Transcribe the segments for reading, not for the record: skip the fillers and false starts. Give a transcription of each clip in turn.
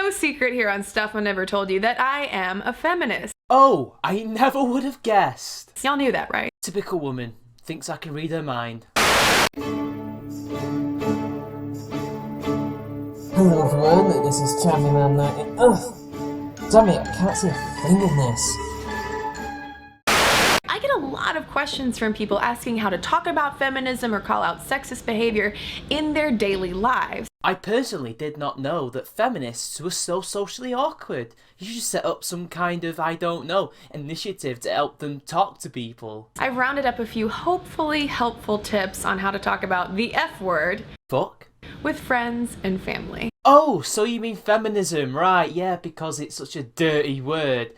no secret here on Stuff I Never Told You that I am a feminist. Oh, I never would have guessed. Y'all knew that, right? Typical woman. Thinks I can read her mind. Hello everyone, this is Champion. Ugh! Damn it, I can't see a thing in this. I get a lot of questions from people asking how to talk about feminism or call out sexist behavior in their daily lives. I personally did not know that feminists were so socially awkward. You should set up some kind of, I don't know, initiative to help them talk to people. I've rounded up a few hopefully helpful tips on how to talk about the F word Fuck? with friends and family. Oh, so you mean feminism, right? Yeah, because it's such a dirty word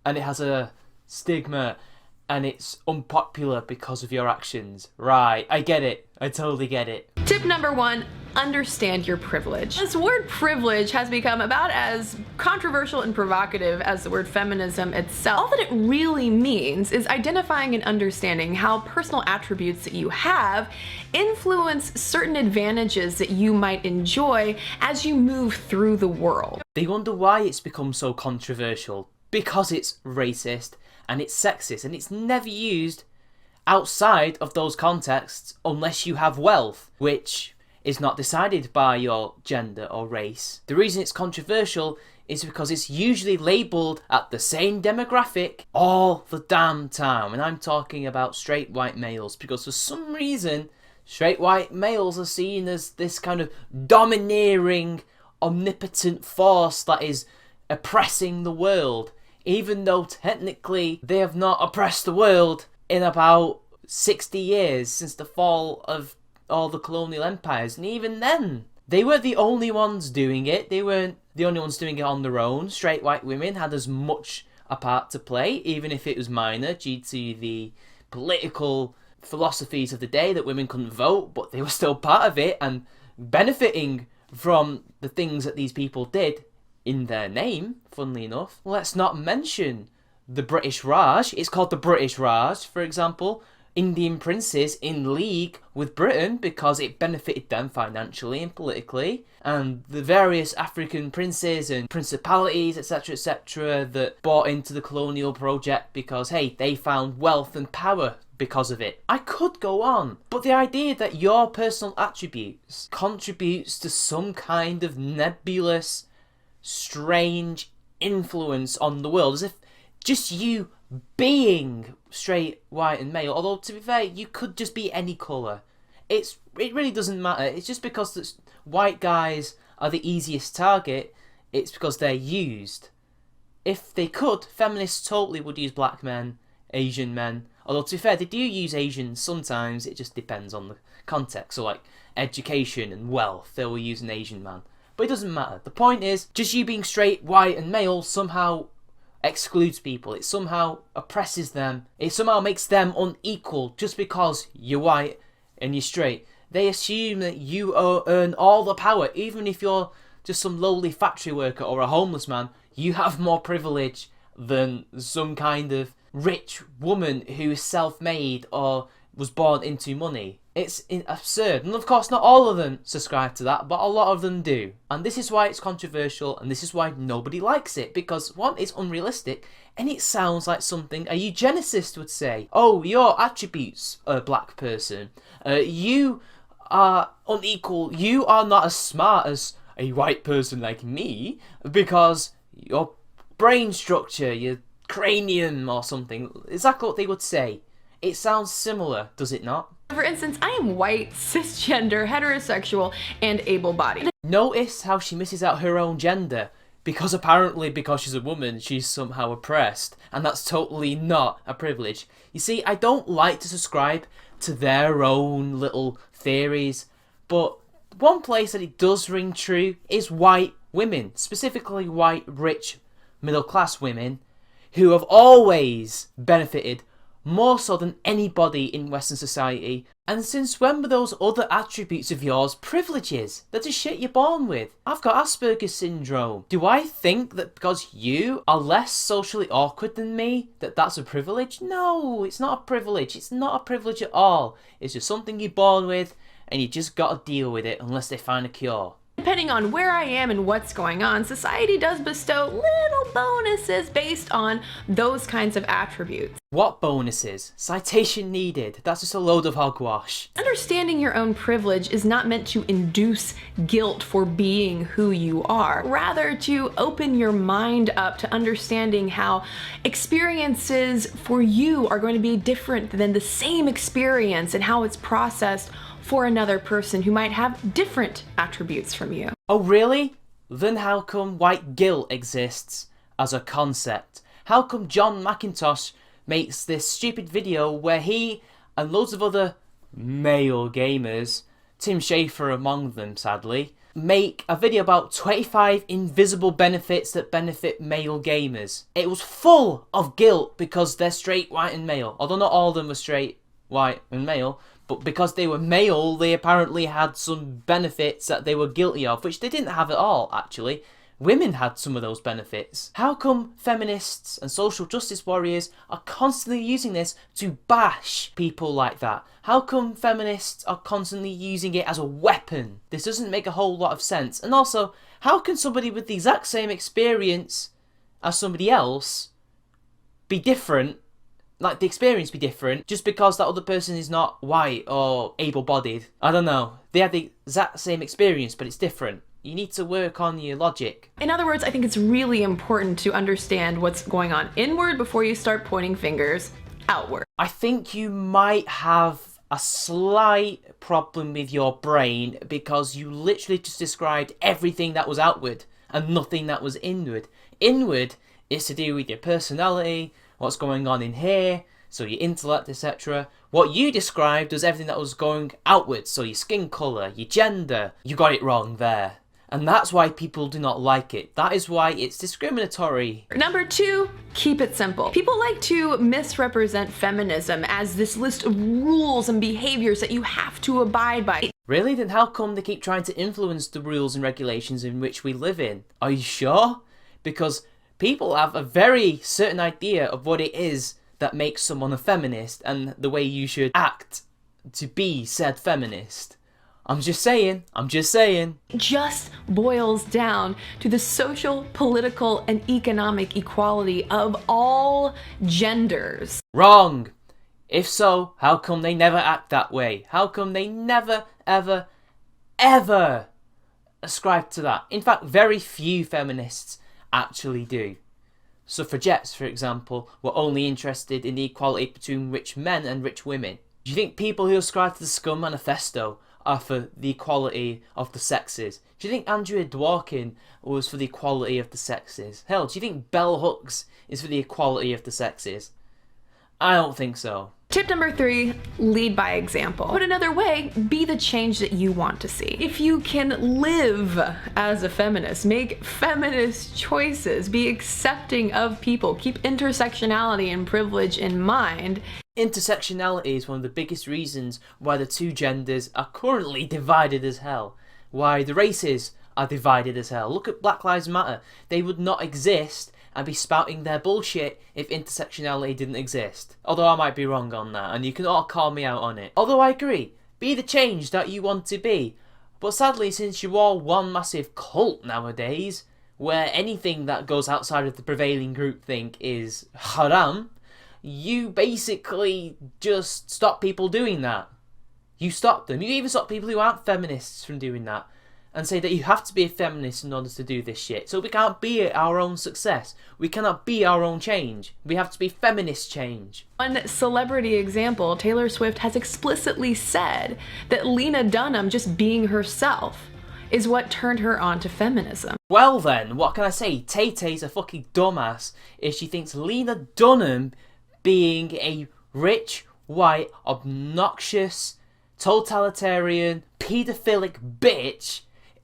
and it has a stigma and it's unpopular because of your actions. Right, I get it. I totally get it. Tip number 1, understand your privilege. This word privilege has become about as controversial and provocative as the word feminism itself. All that it really means is identifying and understanding how personal attributes that you have influence certain advantages that you might enjoy as you move through the world. They wonder why it's become so controversial. Because it's racist and it's sexist and it's never used outside of those contexts unless you have wealth, which is not decided by your gender or race. The reason it's controversial is because it's usually labelled at the same demographic all the damn time. And I'm talking about straight white males, because for some reason straight white males are seen as this kind of domineering, omnipotent force that is oppressing the world, even though technically they have not oppressed the world in about 60 years since the fall of all the colonial empires. And even then, they weren't the only ones doing it. They weren't the only ones doing it on their own. Straight white women had as much a part to play, even if it was minor, due to the political philosophies of the day that women couldn't vote, but they were still part of it and benefiting from the things that these people did in their name, funnily enough. Let's not mention the British Raj. It's called the British Raj, for example. Indian princes in league with Britain because it benefited them financially and politically, and the various African princes and principalities, etc., that bought into the colonial project because, hey, they found wealth and power because of it. I could go on, but the idea that your personal attributes contributes to some kind of nebulous, strange influence on the world, as if just you being straight, white and male, although to be fair, you could just be any colour. It really doesn't matter. It's just because white guys are the easiest target, it's because they're used. If they could, feminists totally would use black men, Asian men, although to be fair, they do use Asians sometimes, it just depends on the context. So like education and wealth, they will use an Asian man. But it doesn't matter. The point is, just you being straight, white and male somehow excludes people. It somehow oppresses them. It somehow makes them unequal just because you're white and you're straight. They assume that you earn all the power. Even if you're just some lowly factory worker or a homeless man, you have more privilege than some kind of rich woman who is self-made or was born into money. It's absurd. And of course, not all of them subscribe to that, but a lot of them do. And this is why it's controversial, and this is why nobody likes it. Because, one, it's unrealistic, and it sounds like something a eugenicist would say. Oh, your attributes, a black person. You are unequal. You are not as smart as a white person like me, because your brain structure, your cranium or something. Exactly what they would say. It sounds similar, does it not? For instance, I am white, cisgender, heterosexual, and able-bodied. Notice how she misses out her own gender, because apparently because she's a woman, she's somehow oppressed, and that's totally not a privilege. You see, I don't like to subscribe to their own little theories, but one place that it does ring true is white women, specifically white, rich, middle-class women, who have always benefited more so than anybody in Western society. And since when were those other attributes of yours privileges? They're just shit you're born with. I've got Asperger's syndrome. Do I think that because you are less socially awkward than me, that that's a privilege? No, it's not a privilege. It's not a privilege at all. It's just something you're born with, and you just gotta deal with it unless they find a cure. depending on where I am and what's going on, society does bestow little bonuses based on those kinds of attributes. What bonuses? Citation needed. That's just a load of hogwash. Understanding your own privilege is not meant to induce guilt for being who you are, rather to open your mind up to understanding how experiences for you are going to be different than the same experience and how it's processed for another person who might have different attributes from you. Oh really? Then how come white guilt exists as a concept? How come John McIntosh makes this stupid video where he and loads of other male gamers, Tim Schafer among them sadly, make a video about 25 invisible benefits that benefit male gamers? It was full of guilt because they're straight, white and male. Although not all of them were straight, white and male, but because they were male, they apparently had some benefits that they were guilty of, which they didn't have at all, actually. Women had some of those benefits. How come feminists and social justice warriors are constantly using this to bash people like that? How come feminists are constantly using it as a weapon? This doesn't make a whole lot of sense. And also, how can somebody with the exact same experience as somebody else be different? Like, the experience be different just because that other person is not white or able-bodied. I don't know. They have the exact same experience, but it's different. You need to work on your logic. In other words, I think it's really important to understand what's going on inward before you start pointing fingers outward. I think you might have a slight problem with your brain because you literally just described everything that was outward and nothing that was inward. Inward is to do with your personality, what's going on in here, so your intellect, etc. What you described was everything that was going outwards, so your skin colour, your gender. You got it wrong there. And that's why people do not like it. That is why it's discriminatory. Number 2, keep it simple. People like to misrepresent feminism as this list of rules and behaviors that you have to abide by. Really? Then how come they keep trying to influence the rules and regulations in which we live in? Are you sure? Because people have a very certain idea of what it is that makes someone a feminist and the way you should act to be said feminist. I'm just saying. It just boils down to the social, political, and economic equality of all genders. Wrong. If so, how come they never act that way? How come they never, ever, ever ascribe to that? In fact, very few feminists actually do. Suffragettes, for example, were only interested in the equality between rich men and rich women. Do you think people who ascribe to the Scum Manifesto are for the equality of the sexes? Do you think Andrea Dworkin was for the equality of the sexes? Hell, do you think Bell Hooks is for the equality of the sexes? I don't think so. Tip number 3, lead by example. Put another way, be the change that you want to see. If you can live as a feminist, make feminist choices, be accepting of people, keep intersectionality and privilege in mind. Intersectionality is one of the biggest reasons why the two genders are currently divided as hell. Why the races are divided as hell. Look at Black Lives Matter. They would not exist and be spouting their bullshit if intersectionality didn't exist. Although I might be wrong on that, and you can all call me out on it. Although I agree, be the change that you want to be. But sadly, since you're all one massive cult nowadays, where anything that goes outside of the prevailing groupthink is haram, you basically just stop people doing that. You stop them. You even stop people who aren't feminists from doing that. And say that you have to be a feminist in order to do this shit. So we can't be our own success. We cannot be our own change. We have to be feminist change. One celebrity example, Taylor Swift has explicitly said that Lena Dunham just being herself is what turned her on to feminism. Well then, what can I say? Tay-Tay's a fucking dumbass if she thinks Lena Dunham being a rich, white, obnoxious, totalitarian, paedophilic bitch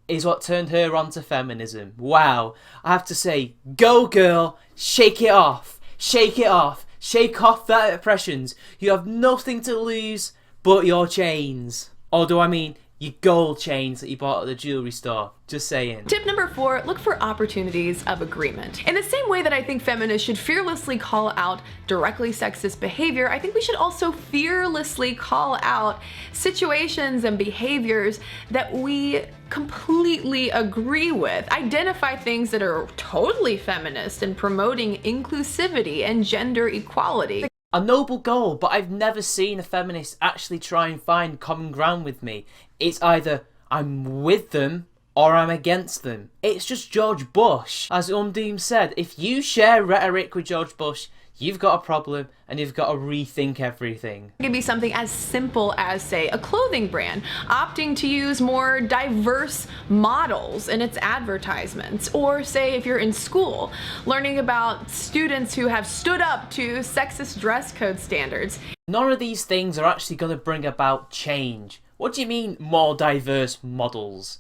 is what turned her on to feminism. Wow. I have to say, go girl, shake it off. Shake it off. Shake off that oppressions. You have nothing to lose but your chains. Or do I mean your gold chains that you bought at the jewelry store. Just saying. Tip number 4, look for opportunities of agreement. In the same way that I think feminists should fearlessly call out directly sexist behavior, I think we should also fearlessly call out situations and behaviors that we completely agree with. Identify things that are totally feminist and promoting inclusivity and gender equality. A noble goal, but I've never seen a feminist actually try and find common ground with me. It's either I'm with them or I'm against them. It's just George Bush. As Doom said, if you share rhetoric with George Bush, you've got a problem and you've got to rethink everything. It could be something as simple as, say, a clothing brand opting to use more diverse models in its advertisements. Or say if you're in school, learning about students who have stood up to sexist dress code standards. None of these things are actually going to bring about change. What do you mean more diverse models?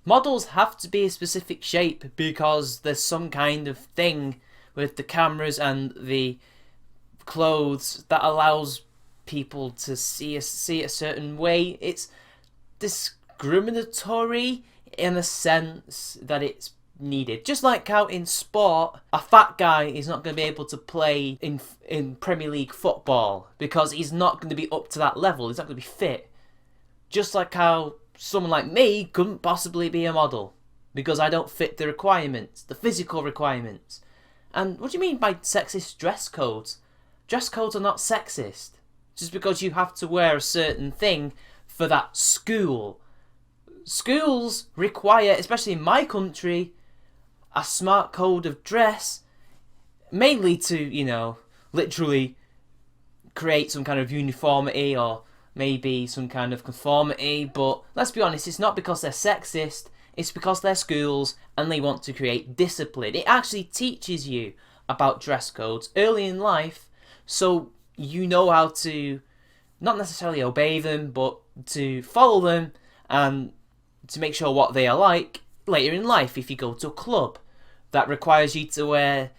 Models have to be a specific shape because there's some kind of thing with the cameras and the clothes that allows people to see it a certain way. It's discriminatory in a sense that it's needed. Just like how in sport, a fat guy is not going to be able to play in Premier League football because he's not going to be up to that level. He's not going to be fit. Just like how someone like me couldn't possibly be a model because I don't fit the requirements, the physical requirements. And what do you mean by sexist dress codes? Dress codes are not sexist. Just because you have to wear a certain thing for that school. Schools require, especially in my country, a smart code of dress, mainly to, literally create some kind of uniformity or maybe some kind of conformity. But let's be honest, it's not because they're sexist. It's because they're schools and they want to create discipline. It actually teaches you about dress codes early in life so you know how to not necessarily obey them, but to follow them and to make sure what they are like later in life. If you go to a club that requires you to wear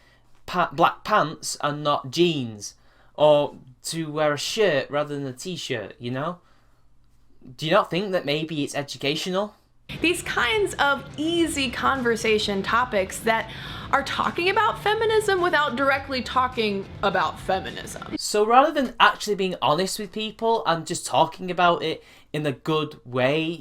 black pants and not jeans, or to wear a shirt rather than a t-shirt, Do you not think that maybe it's educational? These kinds of easy conversation topics that are talking about feminism without directly talking about feminism. So rather than actually being honest with people and just talking about it in a good way,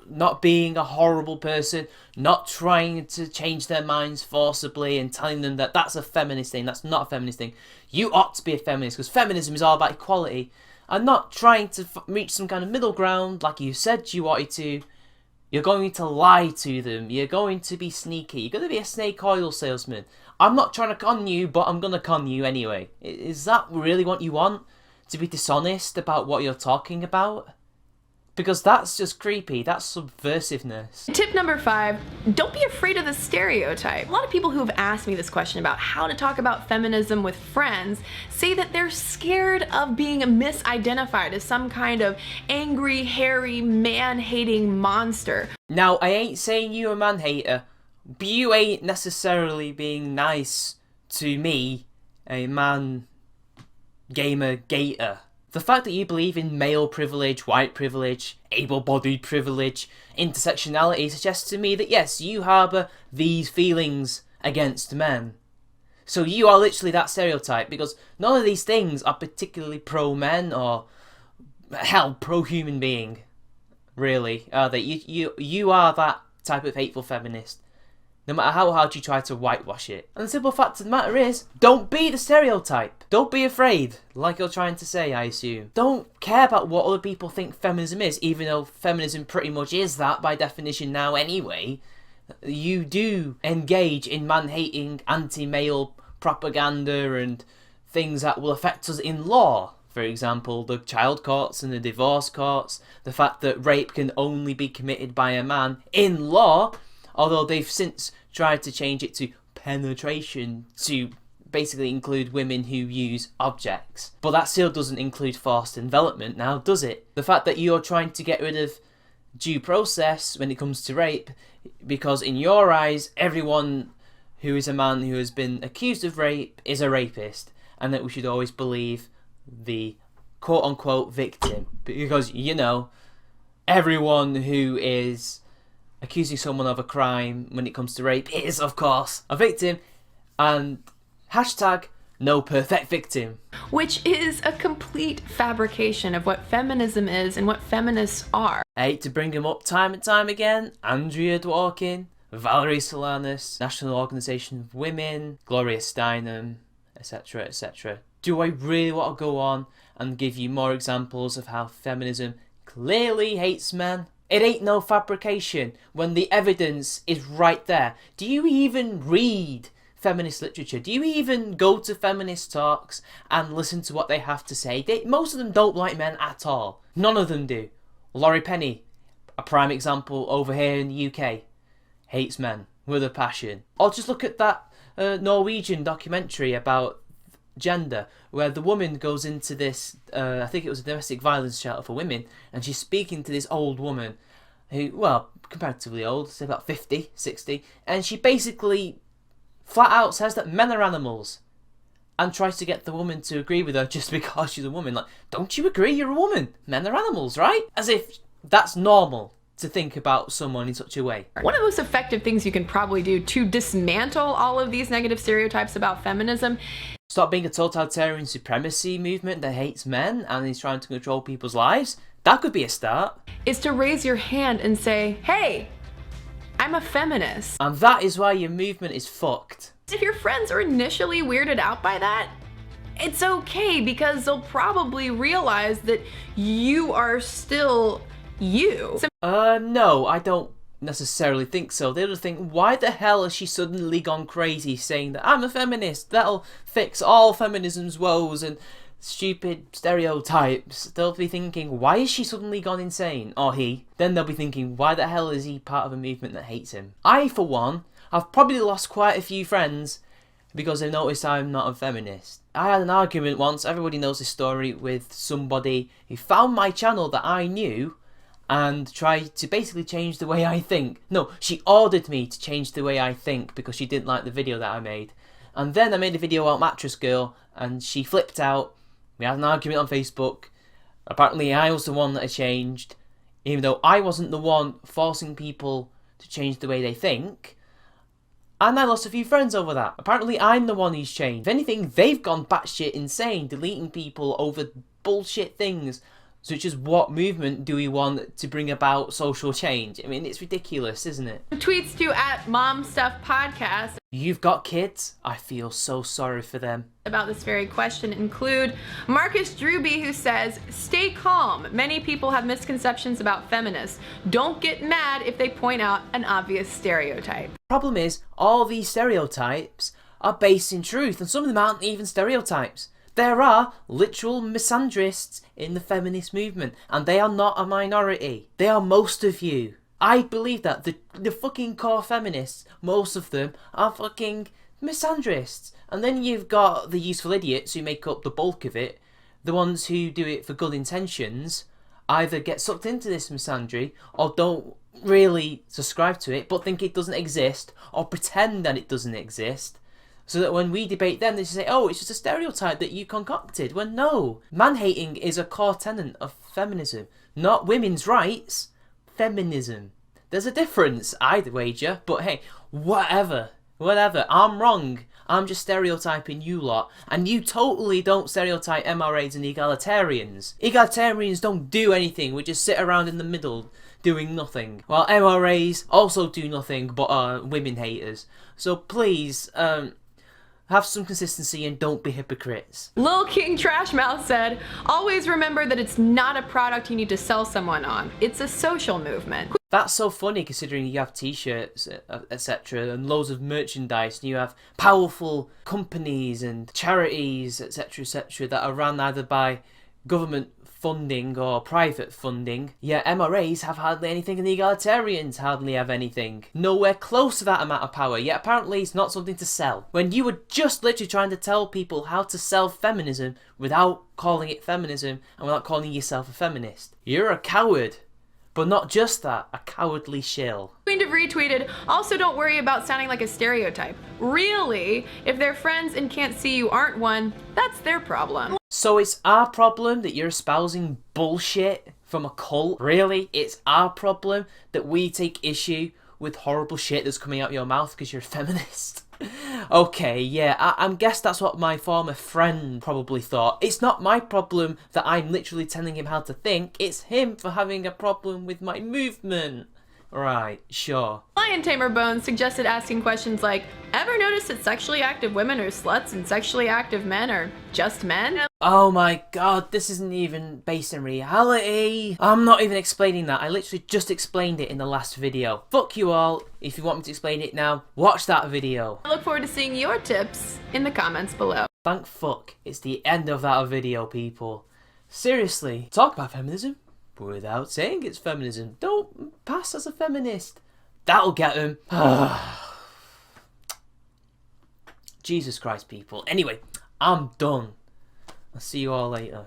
not being a horrible person, not trying to change their minds forcibly and telling them that that's a feminist thing, that's not a feminist thing. You ought to be a feminist because feminism is all about equality, and not trying to reach some kind of middle ground like you said you wanted to. You're going to lie to them. You're going to be sneaky. You're going to be a snake oil salesman. I'm not trying to con you, but I'm going to con you anyway. Is that really what you want? To be dishonest about what you're talking about? Because that's just creepy. That's subversiveness. Tip number 5, don't be afraid of the stereotype. A lot of people who have asked me this question about how to talk about feminism with friends say that they're scared of being misidentified as some kind of angry, hairy, man-hating monster. Now, I ain't saying you a man-hater, but you ain't necessarily being nice to me, a man-gamer-gator. The fact that you believe in male privilege, white privilege, able-bodied privilege, intersectionality suggests to me that yes, you harbour these feelings against men. So you are literally that stereotype, because none of these things are particularly pro-men or, hell, pro-human being, really, are they? You are that type of hateful feminist, no matter how hard you try to whitewash it. And the simple fact of the matter is, don't be the stereotype. Don't be afraid, like you're trying to say, I assume. Don't care about what other people think feminism is, even though feminism pretty much is that by definition now anyway. You do engage in man-hating, anti-male propaganda and things that will affect us in law. For example, the child courts and the divorce courts, the fact that rape can only be committed by a man in law, although they've since tried to change it to penetration to basically include women who use objects. But that still doesn't include forced envelopment now, does it? The fact that you're trying to get rid of due process when it comes to rape, because in your eyes, everyone who is a man who has been accused of rape is a rapist, and that we should always believe the quote-unquote victim, because, everyone who is accusing someone of a crime when it comes to rape is, of course, a victim, and hashtag no perfect victim. Which is a complete fabrication of what feminism is and what feminists are. I hate to bring them up time and time again. Andrea Dworkin, Valerie Solanas, National Organisation of Women, Gloria Steinem, etc, etc. Do I really want to go on and give you more examples of how feminism clearly hates men? It ain't no fabrication when the evidence is right there. Do you even read feminist literature? Do you even go to feminist talks and listen to what they have to say? Most of them don't like men at all. None of them do. Laurie Penny, a prime example over here in the UK, hates men with a passion. Or just look at that Norwegian documentary about gender, where the woman goes into this, I think it was a domestic violence shelter for women, and she's speaking to this old woman who, well, comparatively old, say about 50, 60, and she basically flat out says that men are animals and tries to get the woman to agree with her just because she's a woman. Like, don't you agree? You're a woman. Men are animals, right? As if that's normal to think about someone in such a way. One of the most effective things you can probably do to dismantle all of these negative stereotypes about feminism. Stop being a totalitarian supremacy movement that hates men and is trying to control people's lives. That could be a start. Is to raise your hand and say, hey, I'm a feminist. And that is why your movement is fucked. If your friends are initially weirded out by that, it's okay, because they'll probably realize that you are still you. No, I don't necessarily think so. They'll just think, why the hell has she suddenly gone crazy saying that I'm a feminist? That'll fix all feminism's woes and stupid stereotypes. They'll be thinking, why is she suddenly gone insane? Or he. Then they'll be thinking, why the hell is he part of a movement that hates him? I, for one, have probably lost quite a few friends because they noticed I'm not a feminist. I had an argument once, everybody knows this story, with somebody who found my channel that I knew and tried to basically change the way I think. No, she ordered me to change the way I think because she didn't like the video that I made. And then I made a video about Mattress Girl and she flipped out. We had an argument on Facebook. Apparently I was the one that had changed, even though I wasn't the one forcing people to change the way they think. And I lost a few friends over that. Apparently I'm the one who's changed. If anything, they've gone batshit insane, deleting people over bullshit things, such as what movement do we want to bring about social change? I mean, it's ridiculous, isn't it? Tweets to @MomStuffPodcast You've got kids? I feel so sorry for them. about this very question include Marcus Drewby, who says, stay calm. Many people have misconceptions about feminists. Don't get mad if they point out an obvious stereotype. Problem is, all these stereotypes are based in truth, and some of them aren't even stereotypes. There are literal misandrists in the feminist movement, and they are not a minority. They are most of you. I believe that. The fucking core feminists, most of them, are fucking misandrists. And then you've got the useful idiots who make up the bulk of it. The ones who do it for good intentions either get sucked into this misandry or don't really subscribe to it but think it doesn't exist or pretend that it doesn't exist. So that when we debate them, they just say, oh, it's just a stereotype that you concocted. When no, man-hating is a core tenet of feminism. Not women's rights, feminism. There's a difference, I'd wager, but hey, whatever. I'm wrong. I'm just stereotyping you lot. And you totally don't stereotype MRAs and egalitarians. Egalitarians don't do anything, we just sit around in the middle doing nothing. While MRAs also do nothing but are women haters. So please, have some consistency and don't be hypocrites. Lil King Trashmouth said, always remember that it's not a product you need to sell someone on. It's a social movement. That's so funny considering you have t-shirts, etc. and loads of merchandise, and you have powerful companies and charities, etc., etc. that are run either by government funding or private funding. Yet MRAs have hardly anything and the egalitarians hardly have anything. Nowhere close to that amount of power, yet apparently it's not something to sell. When you were just literally trying to tell people how to sell feminism without calling it feminism and without calling yourself a feminist. You're a coward. But not just that, a cowardly shill. Queen of retweeted, also don't worry about sounding like a stereotype. Really, if their friends and can't see you aren't one, that's their problem. So it's our problem that you're espousing bullshit from a cult? Really? It's our problem that we take issue with horrible shit that's coming out your mouth because you're a feminist? Okay, yeah, I guess that's what my former friend probably thought. It's not my problem that I'm literally telling him how to think. It's him for having a problem with my movement. Right, sure. Lion Tamer Bones suggested asking questions like, ever notice that sexually active women are sluts and sexually active men are just men? Oh my god, this isn't even based in reality. I'm not even explaining that. I literally just explained it in the last video. Fuck you all. If you want me to explain it now, watch that video. I look forward to seeing your tips in the comments below. Thank fuck it's the end of that video, people. Seriously, talk about feminism without saying it's feminism. Don't pass as a feminist. That'll get him. Jesus Christ, people. Anyway, I'm done. I'll see you all later.